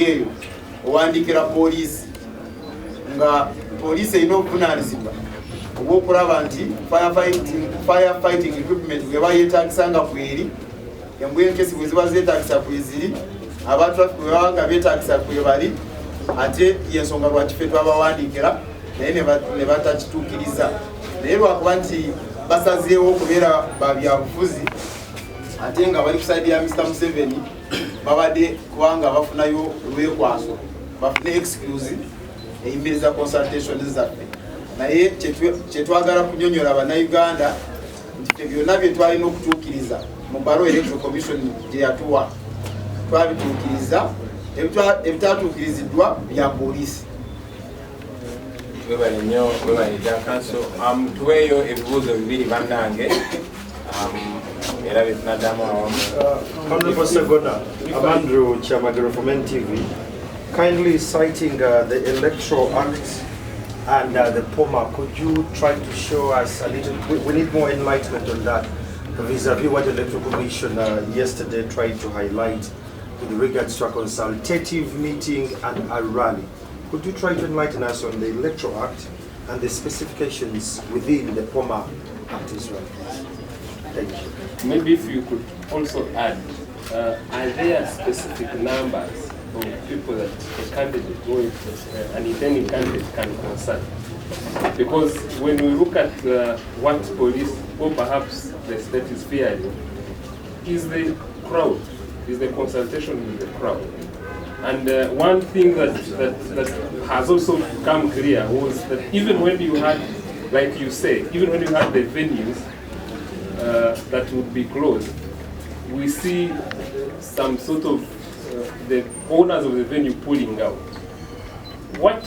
eyo owandikira poliisi nga poliisi erina obuvunaanyizibwa obw'okulaba nti firefighting equipment bwe bayeetagisa nga kweri embwenkesi bwe ziba zeetagisa kweziri aba traffic bwe baba nga beetagisa kwe bali ate yensonga lwaki ffe twabawandikira naye ne batakituukiriza naye lwakuba nti basazeewo okubeera babyabufuzi ate nga bali ku side ya Mr. Museveni babadde kubanga bafunayo lwekwaso bafune excuse eyimiriza consultation zaffe naye kyetwagala kunyonyola bannayuganda nti byonna bye twalina okutuukiriza mu Baro Electoral Commission gye yatuwa twabituukiriza ebitatuukiriziddwa bya poliisi. Webale nnyo webalira kanso tuweeyo ebibuuzo bibiri bannange era betunaddamu awamu. Honorable Segoda, Amandrew Chamagero from NTV, kindly citing the Electoral Act and the POMA, could you try to show us a little, we need more enlightenment on that vis-a-vis what the Electoral Commission yesterday tried to highlight with regards to a consultative meeting and a rally. Could you try to enlighten us on the Electoral Act and the specifications within the POMA Act as well? Thank you. Maybe if you could also add, are there specific numbers of people that a candidate or an intending candidate can consult? Because when we look at what police or perhaps the state is fearing, is the crowd, is the consultation with the crowd. And one thing that has also become clear was that even when you had, like you say, even when you had the venues that would be closed, we see some sort of the owners of the venue pulling out. What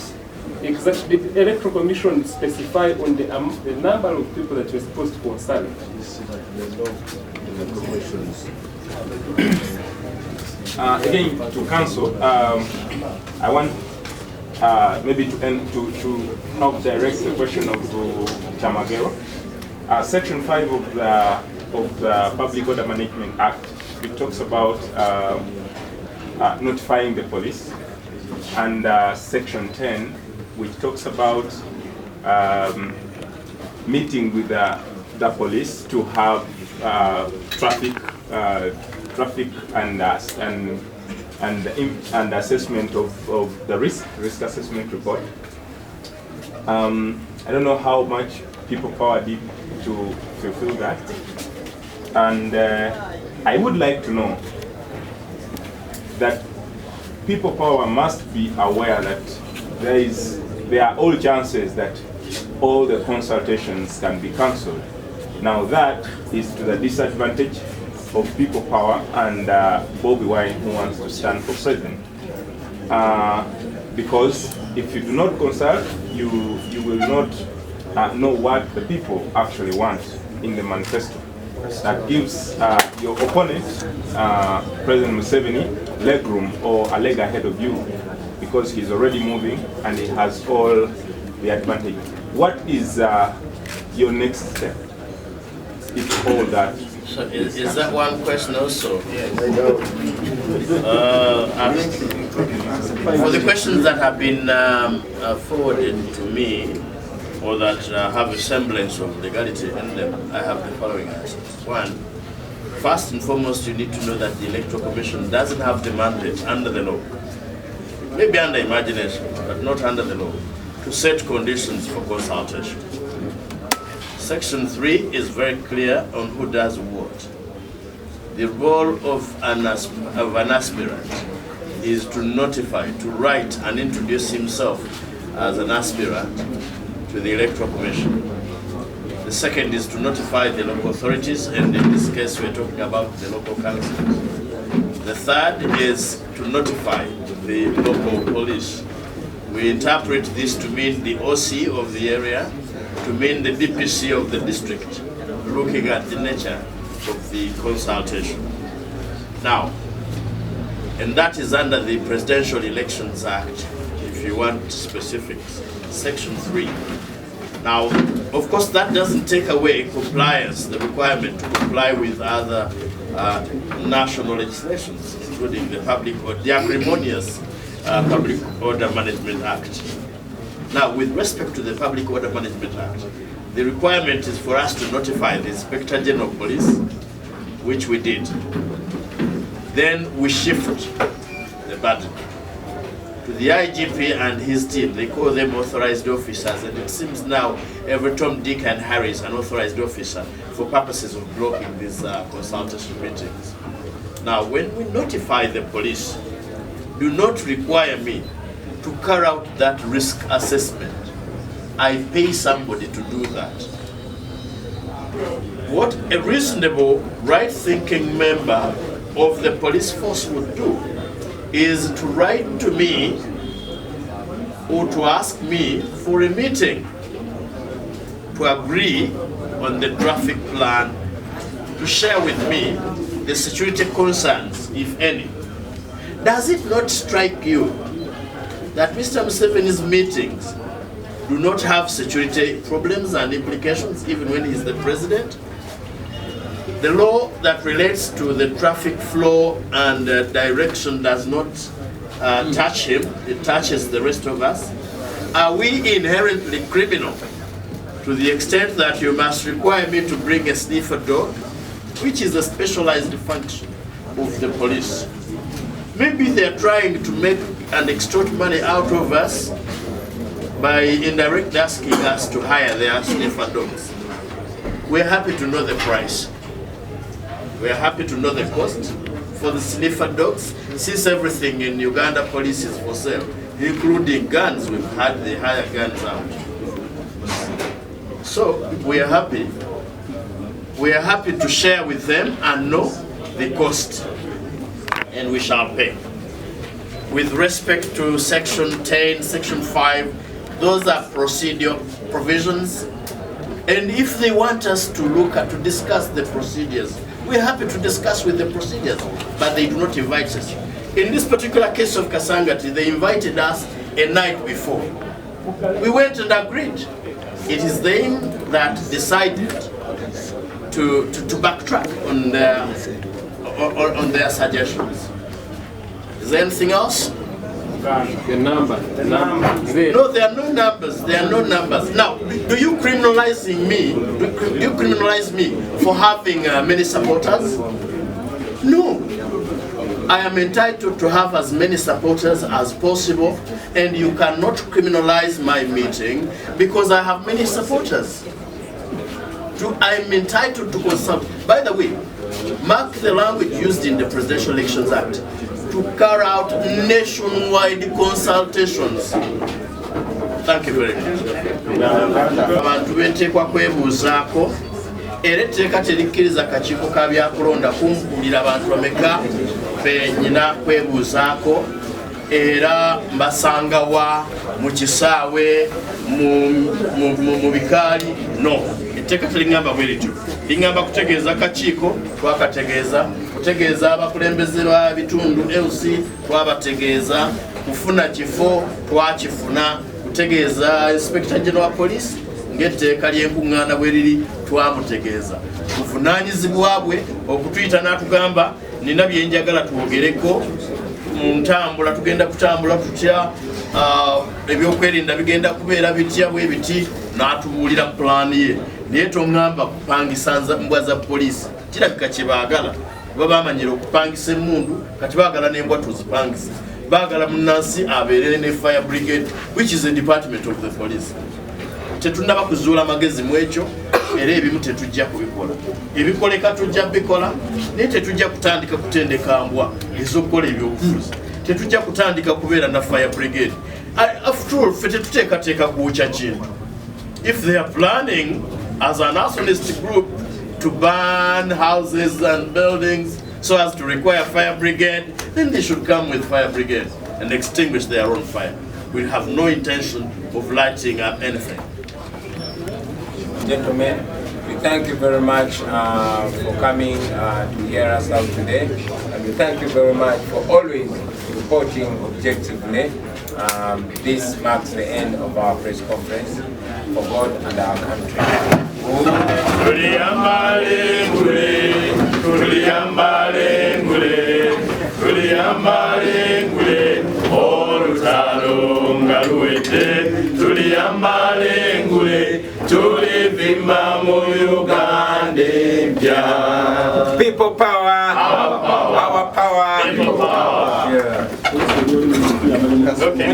exactly did the Electoral Commission specify on the number of people that were supposed to consult? Again, to council, I want maybe to help direct the question of Chamagero. Section 5 of the Public Order Management Act, it talks about notifying the police, and Section 10, which talks about meeting with the police to have traffic and assessment of the risk assessment report. I don't know how much people power did to fulfill that, and I would like to know that people power must be aware that there are all chances that all the consultations can be cancelled. Now that is to the disadvantage of people power and Bobi Wine, who wants to stand for president. Because if you do not consult, you will not know what the people actually want in the manifesto. That gives your opponent, President Museveni, legroom or a leg ahead of you, because he's already moving and he has all the advantage. What is your next step if all that? So is that one question also? Yes. For the questions that have been forwarded to me, or that have a semblance of legality in them, I have the following answers. One, first and foremost, you need to know that the Electoral Commission doesn't have the mandate under the law, maybe under imagination, but not under the law, to set conditions for consultation. Section 3 is very clear on who does what. The role of an aspirant is to notify, to write and introduce himself as an aspirant to the Electoral Commission. The second is to notify the local authorities, and in this case we're talking about the local councils. The third is to notify the local police. We interpret this to mean the OC of the area, to mean the DPC of the district, looking at the nature of the consultation. Now, and that is under the Presidential Elections Act, if you want specifics, Section 3. Now, of course, that doesn't take away compliance, the requirement to comply with other national legislations, including the public or the acrimonious Public Order Management Act. Now, with respect to the Public Order Management Act, the requirement is for us to notify the Inspector General of Police, which we did. Then we shift the burden to the IGP and his team. They call them authorized officers, and it seems now every Tom, Dick, and Harry is an authorized officer for purposes of blocking these consultation meetings. Now, when we notify the police, do not require me to carry out that risk assessment. I pay somebody to do that. What a reasonable, right-thinking member of the police force would do is to write to me or to ask me for a meeting to agree on the traffic plan, to share with me the security concerns, if any. Does it not strike you that Mr. Museveni's meetings do not have security problems and implications even when he's the president? The law that relates to the traffic flow and direction does not touch him, it touches the rest of us. Are we inherently criminal to the extent that you must require me to bring a sniffer dog, which is a specialized function of the police? Maybe they're trying to make and extort money out of us by indirectly asking us to hire their sniffer dogs. We're happy to know the price. We're happy to know the cost for the sniffer dogs, since everything in Uganda police is for sale, including guns. We've had the higher guns out. So we are happy. We are happy to share with them and know the cost, and we shall pay. With respect to Section 10, Section 5, those are procedural provisions. And if they want us to look at, to discuss the procedures, we're happy to discuss with the procedures, but they do not invite us. In this particular case of Kasangati, they invited us a night before. We went and agreed. It is them that decided to backtrack on their suggestions. Is there anything else? The number. No, there are no numbers. There are no numbers. Now, do you criminalize me? Do you criminalize me for having many supporters? No. I am entitled to have as many supporters as possible, and you cannot criminalize my meeting because I have many supporters. I am entitled to consult. By the way, mark the language used in the Presidential Elections Act, to carry out nationwide consultations. Thank you very much. Abantu beteekwa kwebuuzaako era etteeka terikkiriza kakiiko ka byakulonda kumbuulira abantu bameka benyina kwebuuzaako era mbasangawa mu kisaawe mu bikaali no. Etteeka teringamba bwe lityo, lingamba kutegeeza kakiiko twakategeeza, kutegeeza abakulembeze ba bitundu LC twabategeeza, kufuna kifo twakifuna, kutegeeza Inspector General wa Police ng'etteeka ly'enkuŋŋaana bwe liri twamutegeeza. Buvunaanyizibwa bwe okutuyita n'atugamba nina bye njagala twogereko mu ntambula, tugenda kutambula tutya, ebyokwerinda bigenda kubeera bitya bwe biti, n'atubuulira pulaani ye. Naye toŋŋamba kupangisa mbwa za poliisi, kirabika kye baagala. Baba bamanyira okupangisa emmundu, kati baagala n'embwa tuzipangise. Baagala munnansi abeerere ne fire brigade, which is a department of the police. Tetunnaba kuzuula magezi mu ekyo, era ebimu tetujja kubikola. Ebikoleka tujja bikola, naye tetujja kutandika kutendeka mbwa ez'okukola ebyobufuzi. Tetujja kutandika kubeera na fire brigade. After all, ffe tetuteekateeka kuwukya kintu. If they are planning as a nationalist group to burn houses and buildings so as to require fire brigade, then they should come with fire brigade and extinguish their own fire. We have no intention of lighting up anything. Gentlemen, we thank you very much for coming to hear us out today, and we thank you very much for always reporting objectively. This marks the end of our press conference for God and our country. Oh, tulipite tuliyambale ngule tulivimba mu Uganda empya. People power, our power. People power. Yeah. Okay.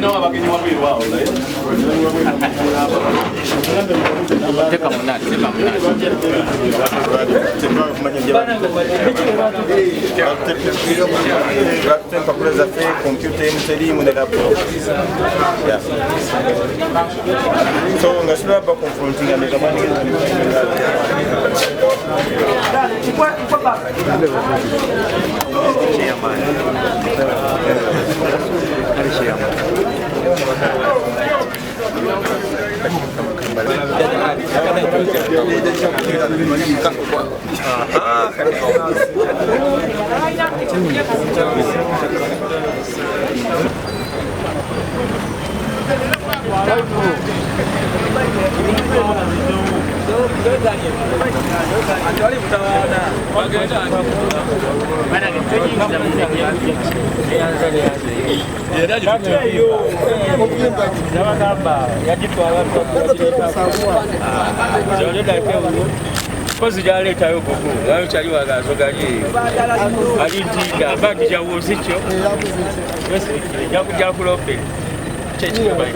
Kozi jaletayo koko wayo kyali wagazo gali alintinda bandi jawuzicho jakulope chechibayi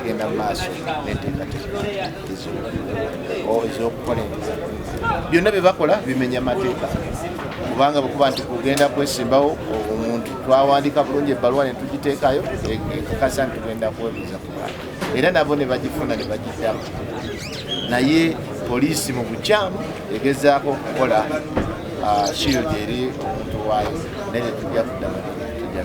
Genda maaso n'enteekateeka ez'okukola byonna bye bakola bimenya mateeka kubanga bwekuba nti kugenda kwesimbawo omuntu twawandiika bulungi ebbaluwa ne tugiteekayo ekakasa nti tugenda kwebuuza ku bantu era nabo ne bagifuna ne bagiddamu naye poliisi mu bukyamu egezaako okukola shield eri omuntu waayo naye tujja kuddamu tujja